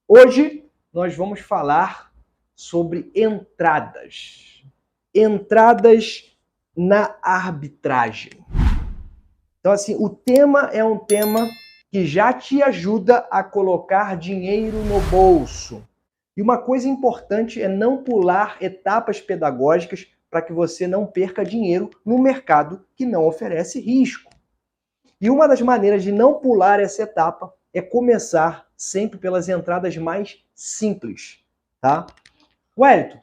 Hoje nós vamos falar sobre entradas. Entradas na arbitragem. Então, assim, o tema é um tema que já te ajuda a colocar dinheiro no bolso. E uma coisa importante é não pular etapas pedagógicas para que você não perca dinheiro no mercado que não oferece risco. E uma das maneiras de não pular essa etapa é começar sempre pelas entradas mais simples, tá? Wellington,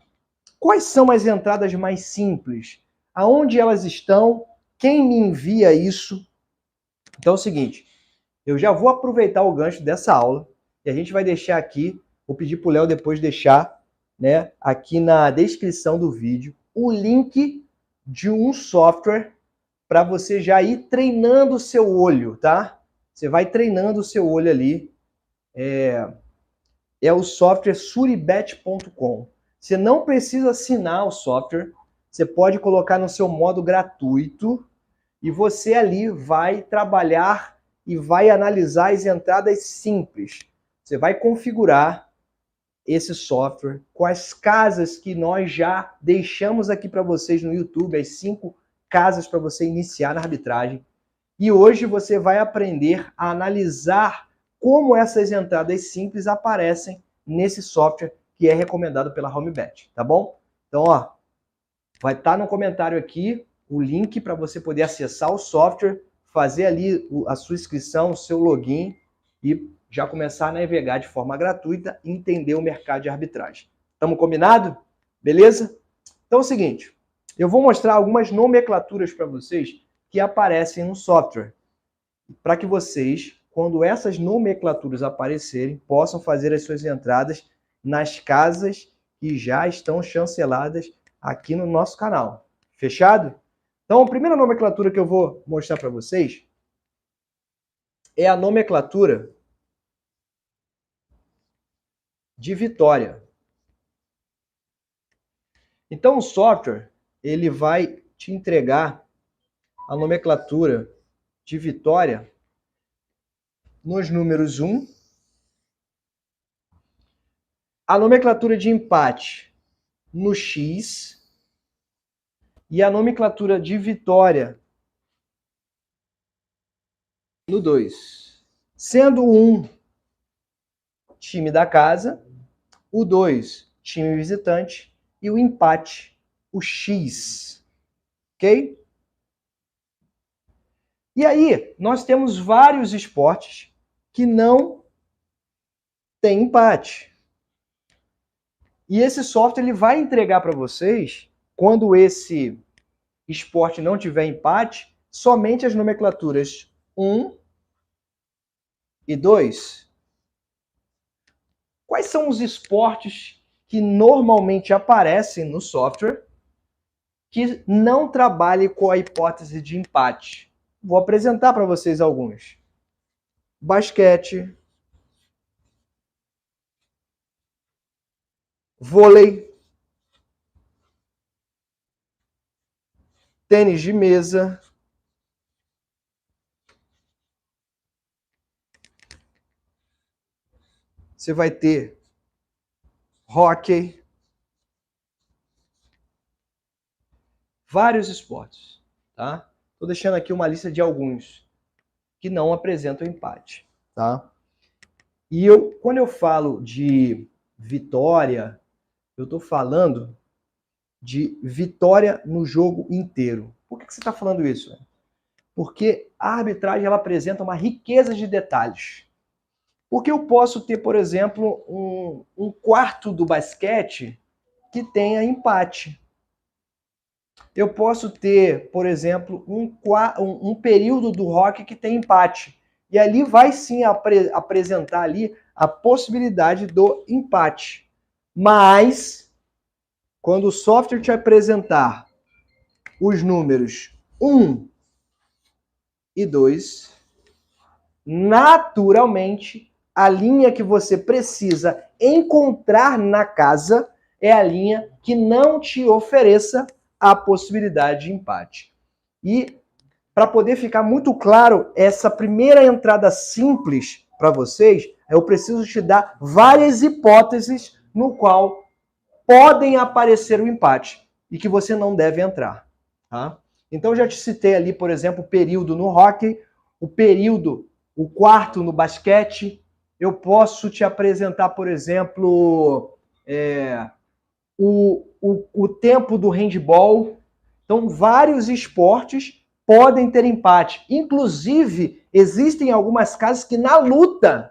quais são as entradas mais simples? Aonde elas estão? Quem me envia isso? Então é o seguinte, eu já vou aproveitar o gancho dessa aula e a gente vai deixar aqui, vou pedir para o Léo depois deixar, né, aqui na descrição do vídeo, o link de um software para você já ir treinando o seu olho, tá? Você vai treinando o seu olho ali. É o software suribet.com. Você não precisa assinar o software, você pode colocar no seu modo gratuito e você ali vai trabalhar e vai analisar as entradas simples. Você vai configurar esse software com as casas que nós já deixamos aqui para vocês no YouTube, as 5 casas para você iniciar na arbitragem. E hoje você vai aprender a analisar como essas entradas simples aparecem nesse software que é recomendado pela HomeBet, tá bom? Então, ó, vai estar no comentário aqui o link para você poder acessar o software, fazer ali a sua inscrição, o seu login e já começar a navegar de forma gratuita e entender o mercado de arbitragem. Estamos combinado? Beleza? Então é o seguinte, eu vou mostrar algumas nomenclaturas para vocês que aparecem no software, para que vocês, quando essas nomenclaturas aparecerem, possam fazer as suas entradas nas casas que já estão chanceladas aqui no nosso canal. Fechado? Então, a primeira nomenclatura que eu vou mostrar para vocês é a nomenclatura de vitória. Então, o software ele vai te entregar a nomenclatura de vitória nos números 1, a nomenclatura de empate no X e a nomenclatura de vitória no 2. Sendo o 1 time da casa, o 2 time visitante e o empate, o X. Ok? E aí, nós temos vários esportes que não têm empate. E esse software ele vai entregar para vocês, quando esse esporte não tiver empate, somente as nomenclaturas 1 e 2. Quais são os esportes que normalmente aparecem no software que não trabalhem com a hipótese de empate? Vou apresentar para vocês alguns. Basquete, vôlei, tênis de mesa, você vai ter hóquei, vários esportes, tá? Estou deixando aqui uma lista de alguns que não apresentam empate, tá? E quando eu falo de vitória, eu estou falando de vitória no jogo inteiro. Por que você está falando isso? Porque a arbitragem ela apresenta uma riqueza de detalhes. Porque eu posso ter, por exemplo, um quarto do basquete que tenha empate. Eu posso ter, por exemplo, um período do hóquei que tem empate. E ali vai sim apresentar ali a possibilidade do empate. Mas, quando o software te apresentar os números 1 e 2, naturalmente, a linha que você precisa encontrar na casa é a linha que não te ofereça a possibilidade de empate. E, para poder ficar muito claro, essa primeira entrada simples para vocês, Eu preciso te dar várias hipóteses no qual podem aparecer o empate e que você não deve entrar. Tá? Então, eu já te citei ali, por exemplo, o período no hóquei, o quarto no basquete. Eu posso te apresentar, por exemplo, o tempo do handball. Então, vários esportes podem ter empate. Inclusive, existem algumas casas que na luta,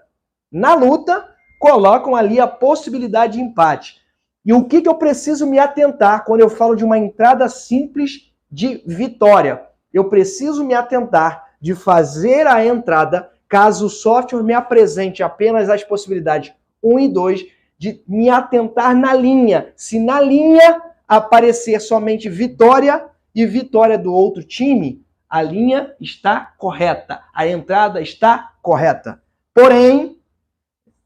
colocam ali a possibilidade de empate. E o que eu preciso me atentar quando eu falo de uma entrada simples de vitória? Eu preciso me atentar de fazer a entrada, caso o software me apresente apenas as possibilidades 1 e 2, de me atentar na linha. Se na linha aparecer somente vitória e vitória do outro time, a linha está correta, a entrada está correta. Porém,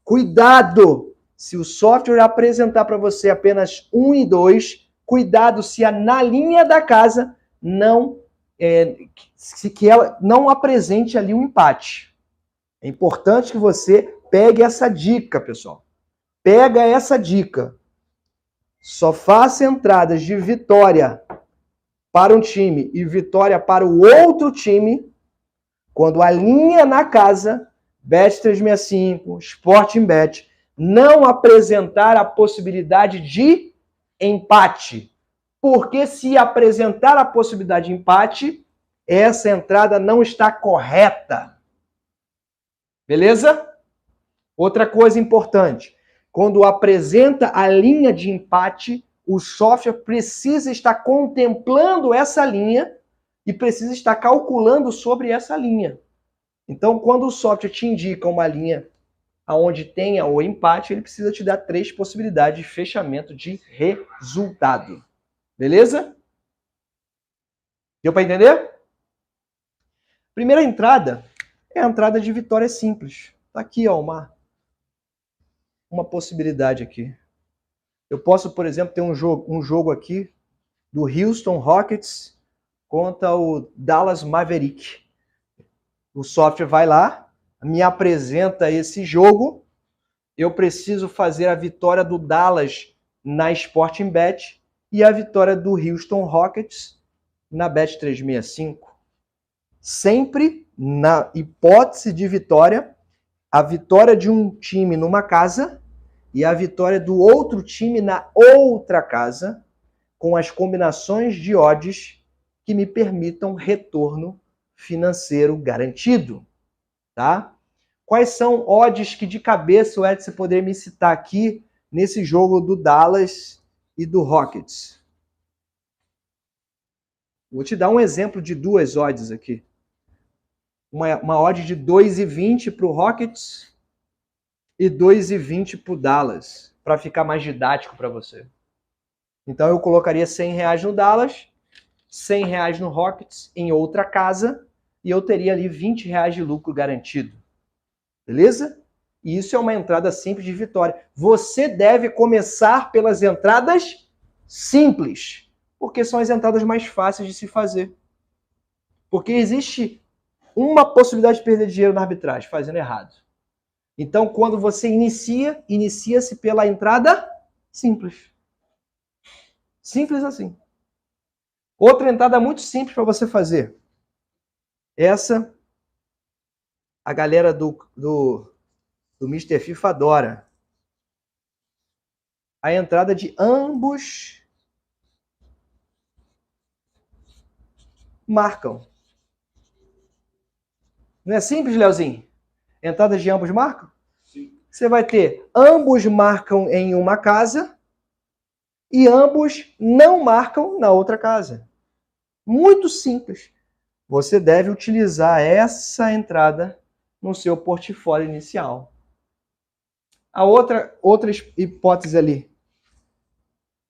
cuidado! Se o software apresentar para você apenas 1 e 2, cuidado se na linha da casa que ela não apresente ali um empate. É importante que você pegue essa dica, pessoal. Pega essa dica. Só faça entradas de vitória para um time e vitória para o outro time quando a linha na casa, Bet365, Sportingbet, não apresentar a possibilidade de empate. Porque se apresentar a possibilidade de empate, essa entrada não está correta. Beleza? Outra coisa importante. Quando apresenta a linha de empate, o software precisa estar contemplando essa linha e precisa estar calculando sobre essa linha. Então, quando o software te indica uma linha onde tenha o empate, ele precisa te dar 3 possibilidades de fechamento de resultado. Beleza? Deu para entender? Primeira entrada é a entrada de vitória simples. Tá aqui, ó, uma possibilidade aqui. Eu posso, por exemplo, ter um jogo aqui do Houston Rockets contra o Dallas Maverick. O software vai lá, me apresenta esse jogo, eu preciso fazer a vitória do Dallas na Sportingbet e a vitória do Houston Rockets na Bet365. Sempre na hipótese de vitória, a vitória de um time numa casa e a vitória do outro time na outra casa, com as combinações de odds que me permitam retorno financeiro garantido, tá? Quais são odds que de cabeça o Edson poderia me citar aqui nesse jogo do Dallas e do Rockets? Vou te dar um exemplo de 2 odds aqui. Uma odd de 2,20 para o Rockets e 2,20 para o Dallas, para ficar mais didático para você. Então eu colocaria R$100 no Dallas, R$100 no Rockets em outra casa e eu teria ali R$20 de lucro garantido. Beleza? E isso é uma entrada simples de vitória. Você deve começar pelas entradas simples, porque são as entradas mais fáceis de se fazer. Porque existe uma possibilidade de perder dinheiro na arbitragem, fazendo errado. Então, quando você inicia-se pela entrada simples. Simples assim. Outra entrada muito simples para você fazer. Essa, a galera do Mr. FIFA adora. A entrada de ambos marcam. Não é simples, Leozinho? Entrada de ambos marcam? Sim. Você vai ter ambos marcam em uma casa e ambos não marcam na outra casa. Muito simples. Você deve utilizar essa entrada no seu portfólio inicial. A outra hipótese ali.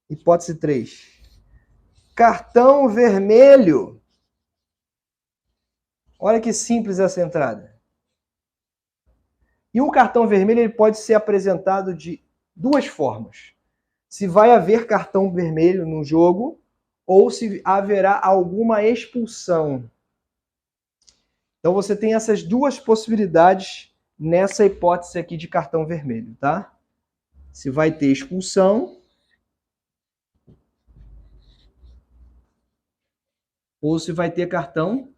Hipótese 3. Cartão vermelho. Olha que simples essa entrada. E o cartão vermelho ele pode ser apresentado de 2 formas. Se vai haver cartão vermelho no jogo ou se haverá alguma expulsão. Então você tem essas 2 possibilidades nessa hipótese aqui de cartão vermelho, tá? Se vai ter expulsão ou se vai ter cartão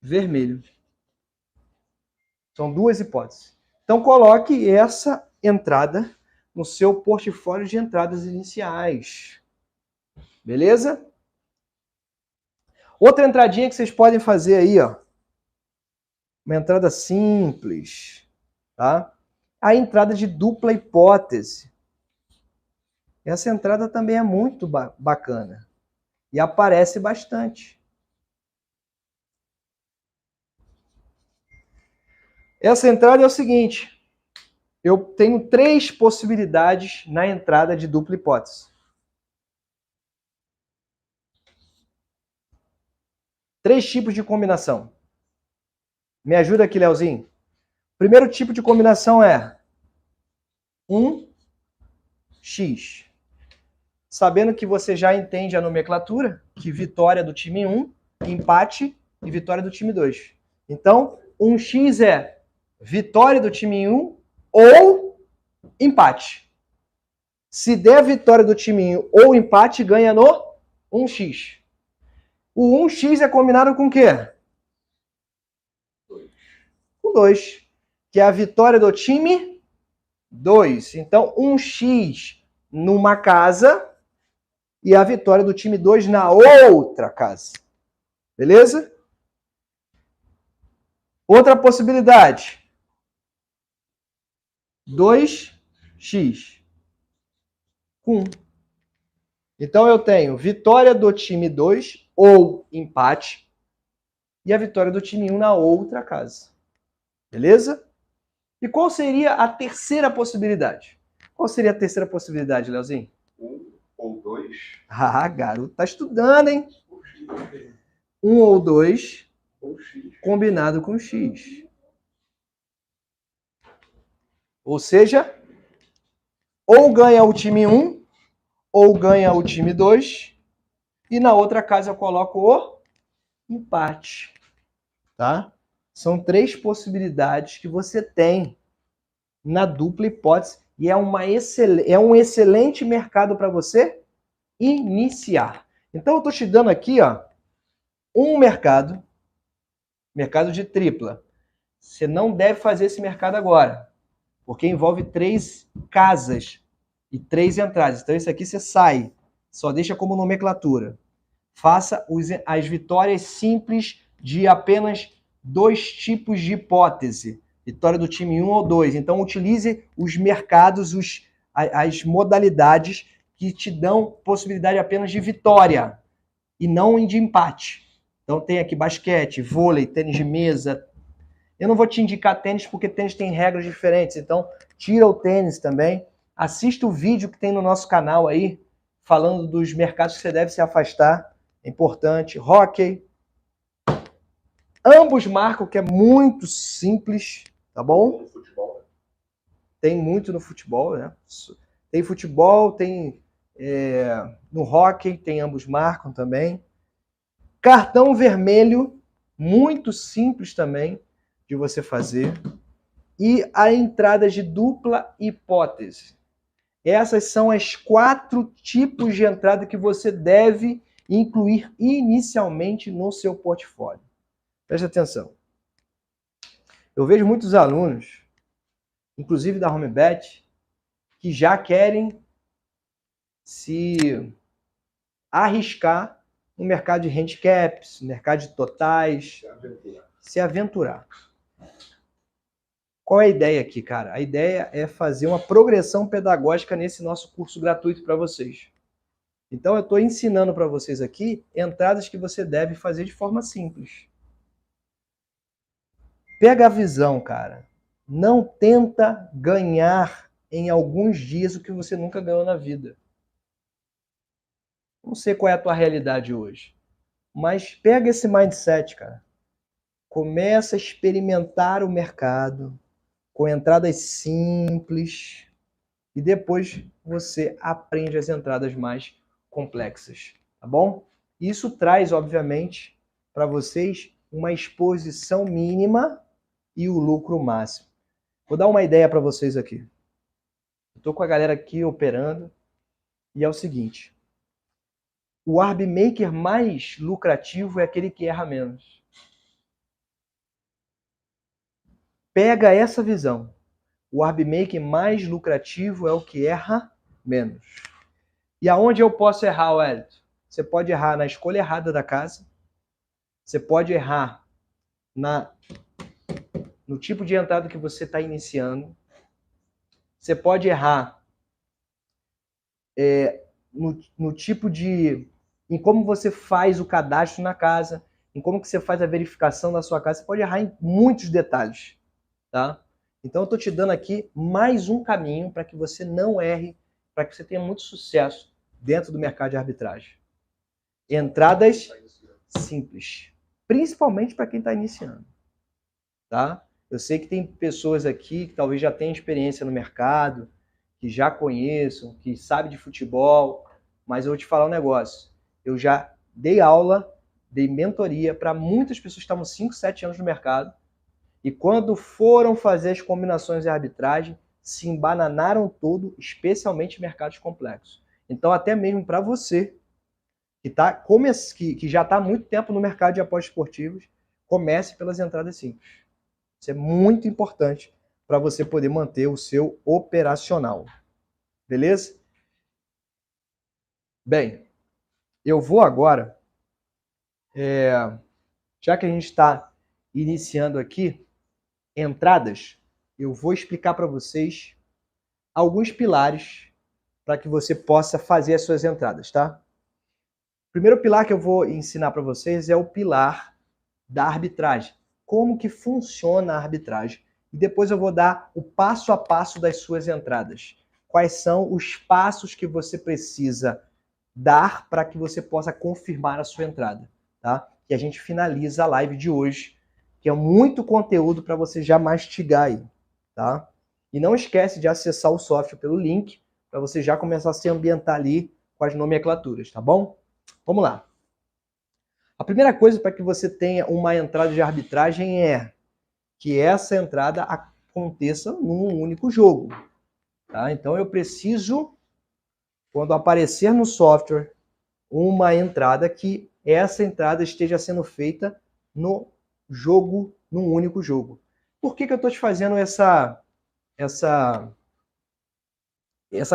vermelho. São duas hipóteses. Então, coloque essa entrada no seu portfólio de entradas iniciais. Beleza? Outra entradinha que vocês podem fazer aí, ó. Uma entrada simples, tá? A entrada de dupla hipótese. Essa entrada também é muito bacana e aparece bastante. Essa entrada é o seguinte: eu tenho 3 possibilidades na entrada de dupla hipótese. 3 tipos de combinação. Me ajuda aqui, Leozinho. Primeiro tipo de combinação é 1x. Sabendo que você já entende a nomenclatura, que vitória do time 1, empate e vitória do time 2. Então, 1x é vitória do time 1 ou empate. Se der vitória do time 1 ou empate, ganha no 1x. O 1x é combinado com o quê? Com 2, que é a vitória do time 2. Então, 1x numa casa e a vitória do time 2 na outra casa. Beleza? Outra possibilidade. 2x com 1. Então eu tenho vitória do time 2 ou empate e a vitória do time 1 na outra casa. Beleza? E qual seria a terceira possibilidade? Qual seria a terceira possibilidade, Leozinho? 1 ou 2. Ah, garoto, tá estudando, hein? 1 ou 2 combinado com x. Ou seja, ou ganha o time 1 ou ganha o time 2 e na outra casa eu coloco o empate. Tá? São 3 possibilidades que você tem na dupla hipótese e é um excelente mercado para você iniciar. Então eu estou te dando aqui, ó, um mercado de tripla. Você não deve fazer esse mercado agora, porque envolve 3 casas e 3 entradas. Então isso aqui você sai, só deixa como nomenclatura. Faça as vitórias simples de apenas 2 tipos de hipótese. Vitória do time 1 ou 2. Então utilize os mercados, as modalidades que te dão possibilidade apenas de vitória e não de empate. Então tem aqui basquete, vôlei, tênis de mesa. Eu não vou te indicar tênis porque tênis tem regras diferentes. Então tira o tênis também. Assista o vídeo que tem no nosso canal aí, falando dos mercados que você deve se afastar. É importante. Hóquei. Ambos marcam, que é muito simples, tá bom? Tem muito no futebol, né? Tem futebol, tem no hóquei, tem ambos marcam também. Cartão vermelho, muito simples também de você fazer. E a entrada de dupla hipótese. Essas são as 4 tipos de entrada que você deve incluir inicialmente no seu portfólio. Preste atenção. Eu vejo muitos alunos, inclusive da HomeBet, que já querem se arriscar no mercado de handicaps, no mercado de totais, se aventurar. Qual é a ideia aqui, cara? A ideia é fazer uma progressão pedagógica nesse nosso curso gratuito para vocês. Então eu estou ensinando para vocês aqui entradas que você deve fazer de forma simples. Pega a visão, cara. Não tenta ganhar em alguns dias o que você nunca ganhou na vida. Não sei qual é a tua realidade hoje, mas pega esse mindset, cara. Começa a experimentar o mercado com entradas simples e depois você aprende as entradas mais complexas, tá bom? Isso traz, obviamente, para vocês uma exposição mínima e o lucro máximo. Vou dar uma ideia para vocês aqui. Estou com a galera aqui operando e é o seguinte. O arb maker mais lucrativo é aquele que erra menos. Pega essa visão. O arb maker mais lucrativo é o que erra menos. E aonde eu posso errar, Wellington? Você pode errar na escolha errada da casa. Você pode errar no tipo de entrada que você está iniciando. Você pode errar no tipo de... em como você faz o cadastro na casa, em como que você faz a verificação da sua casa. Você pode errar em muitos detalhes, tá? Então eu estou te dando aqui mais um caminho para que você não erre, para que você tenha muito sucesso dentro do mercado de arbitragem. Entradas simples, principalmente para quem está iniciando, tá? Eu sei que tem pessoas aqui que talvez já tenham experiência no mercado, que já conheçam, que sabem de futebol, mas eu vou te falar um negócio. Eu já dei aula, dei mentoria para muitas pessoas que estavam 5, 7 anos no mercado e quando foram fazer as combinações de arbitragem, se embananaram todo, especialmente em mercados complexos. Então, até mesmo para você que já está há muito tempo no mercado de apostas esportivas, comece pelas entradas simples. Isso é muito importante para você poder manter o seu operacional. Beleza? Bem, eu vou agora, já que a gente está iniciando aqui entradas, eu vou explicar para vocês alguns pilares para que você possa fazer as suas entradas, tá? O primeiro pilar que eu vou ensinar para vocês é o pilar da arbitragem. Como que funciona a arbitragem. E depois eu vou dar o passo a passo das suas entradas. Quais são os passos que você precisa dar para que você possa confirmar a sua entrada, tá? E a gente finaliza a live de hoje, que é muito conteúdo para você já mastigar aí, tá? E não esquece de acessar o software pelo link, para você já começar a se ambientar ali com as nomenclaturas, tá bom? Vamos lá. A primeira coisa para que você tenha uma entrada de arbitragem é que essa entrada aconteça num único jogo, tá? Então eu preciso, quando aparecer no software, uma entrada que essa entrada esteja sendo feita no jogo, num único jogo. Por que eu estou te fazendo essa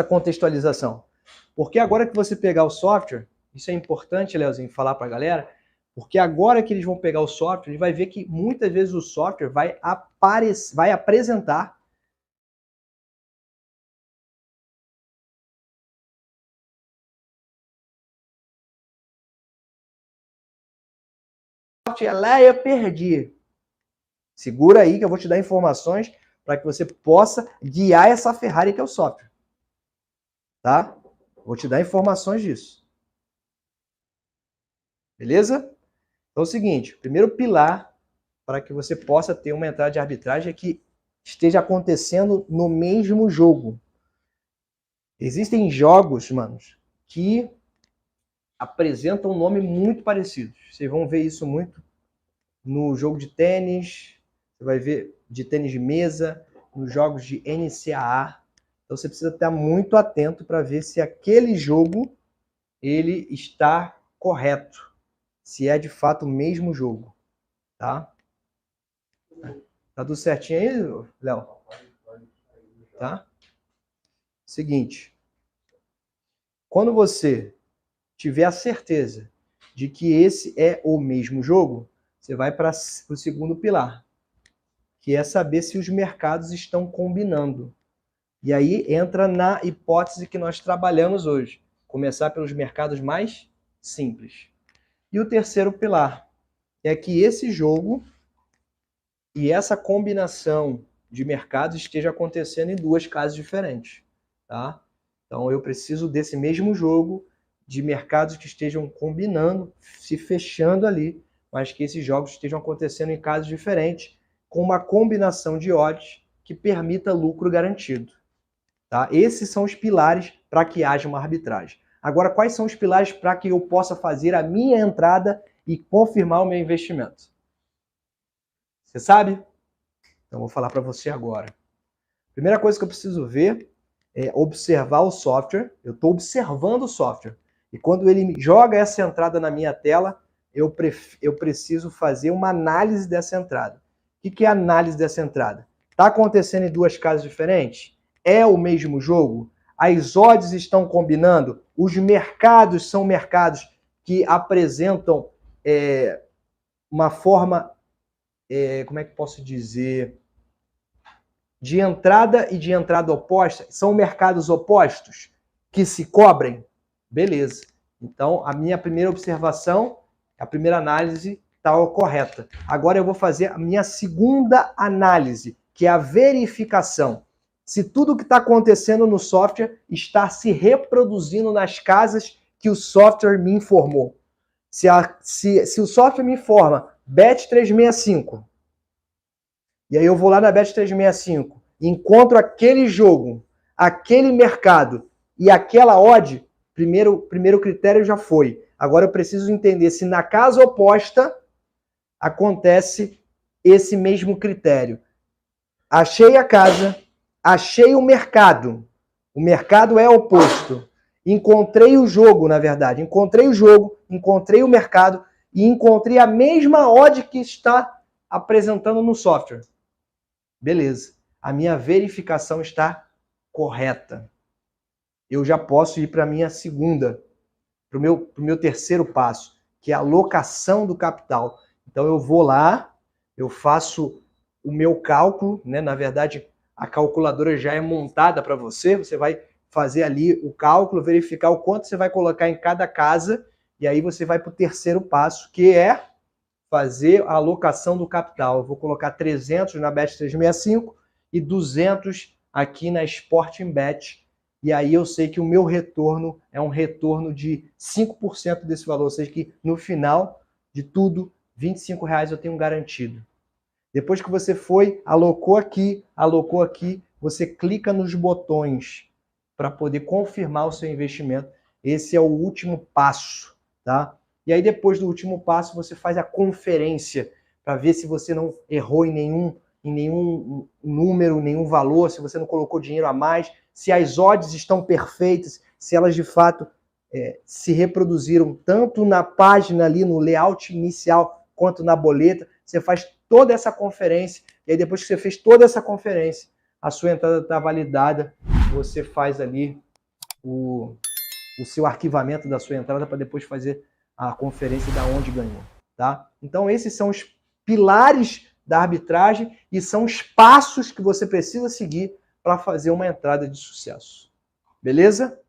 contextualização? Porque agora que você pegar o software, isso é importante, Leozinho, falar para a galera, porque agora que eles vão pegar o software, ele vai ver que muitas vezes o software vai apresentar lá eu perdi. Segura aí que eu vou te dar informações para que você possa guiar essa Ferrari que é o software. Tá? Vou te dar informações disso. Beleza? Então é o seguinte, o primeiro pilar para que você possa ter uma entrada de arbitragem é que esteja acontecendo no mesmo jogo. Existem jogos, manos, que apresentam um nome muito parecido. Vocês vão ver isso muito no jogo de tênis, você vai ver de tênis de mesa, nos jogos de NCAA. Então você precisa estar muito atento para ver se aquele jogo ele está correto, se é de fato o mesmo jogo, tá? Tá tudo certinho aí, Léo? Tá? Seguinte, quando você tiver a certeza de que esse é o mesmo jogo, você vai para o segundo pilar, que é saber se os mercados estão combinando. E aí entra na hipótese que nós trabalhamos hoje, começar pelos mercados mais simples. E o terceiro pilar é que esse jogo e essa combinação de mercados esteja acontecendo em duas casas diferentes, tá? Então eu preciso desse mesmo jogo, de mercados que estejam combinando, se fechando ali, mas que esses jogos estejam acontecendo em casas diferentes, com uma combinação de odds que permita lucro garantido. Tá? Esses são os pilares para que haja uma arbitragem. Agora, quais são os pilares para que eu possa fazer a minha entrada e confirmar o meu investimento? Você sabe? Então, vou falar para você agora. Primeira coisa que eu preciso ver é observar o software. Eu estou observando o software. E quando ele me joga essa entrada na minha tela, eu preciso fazer uma análise dessa entrada. O que é a análise dessa entrada? Está acontecendo em duas casas diferentes? É o mesmo jogo? As odds estão combinando? Os mercados são mercados que apresentam uma forma, como é que posso dizer, de entrada e de entrada oposta? São mercados opostos que se cobrem? Beleza. Então, a minha primeira observação, a primeira análise está correta. Agora eu vou fazer a minha segunda análise, que é a verificação. Se tudo que está acontecendo no software está se reproduzindo nas casas que o software me informou. Se o software me informa Bet365, e aí eu vou lá na Bet365, encontro aquele jogo, aquele mercado e aquela odd, primeiro critério já foi. Agora eu preciso entender se na casa oposta acontece esse mesmo critério. Achei a casa, achei o mercado. O mercado é oposto. Encontrei o jogo, na verdade. Encontrei o jogo, encontrei o mercado e encontrei a mesma odd que está apresentando no software. Beleza. A minha verificação está correta. Eu já posso ir para a minha segunda, para o meu terceiro passo, que é a alocação do capital. Então eu vou lá, eu faço o meu cálculo, né? Na verdade, a calculadora já é montada para você, você vai fazer ali o cálculo, verificar o quanto você vai colocar em cada casa, e aí você vai para o terceiro passo, que é fazer a alocação do capital. Eu vou colocar 300 na Bet365 e 200 aqui na Sportingbet, e aí eu sei que o meu retorno é um retorno de 5% desse valor, ou seja, que no final de tudo, R$25 eu tenho garantido. Depois que você foi, alocou aqui, você clica nos botões para poder confirmar o seu investimento. Esse é o último passo, tá? E aí depois do último passo, você faz a conferência para ver se você não errou em nenhum número, nenhum valor, se você não colocou dinheiro a mais, se as odds estão perfeitas, se elas de fato se reproduziram tanto na página ali, no layout inicial, quanto na boleta. Você faz toda essa conferência, e aí depois que você fez toda essa conferência, a sua entrada está validada, você faz ali o seu arquivamento da sua entrada para depois fazer a conferência da onde ganhou, tá? Então esses são os pilares da arbitragem e são os passos que você precisa seguir para fazer uma entrada de sucesso. Beleza?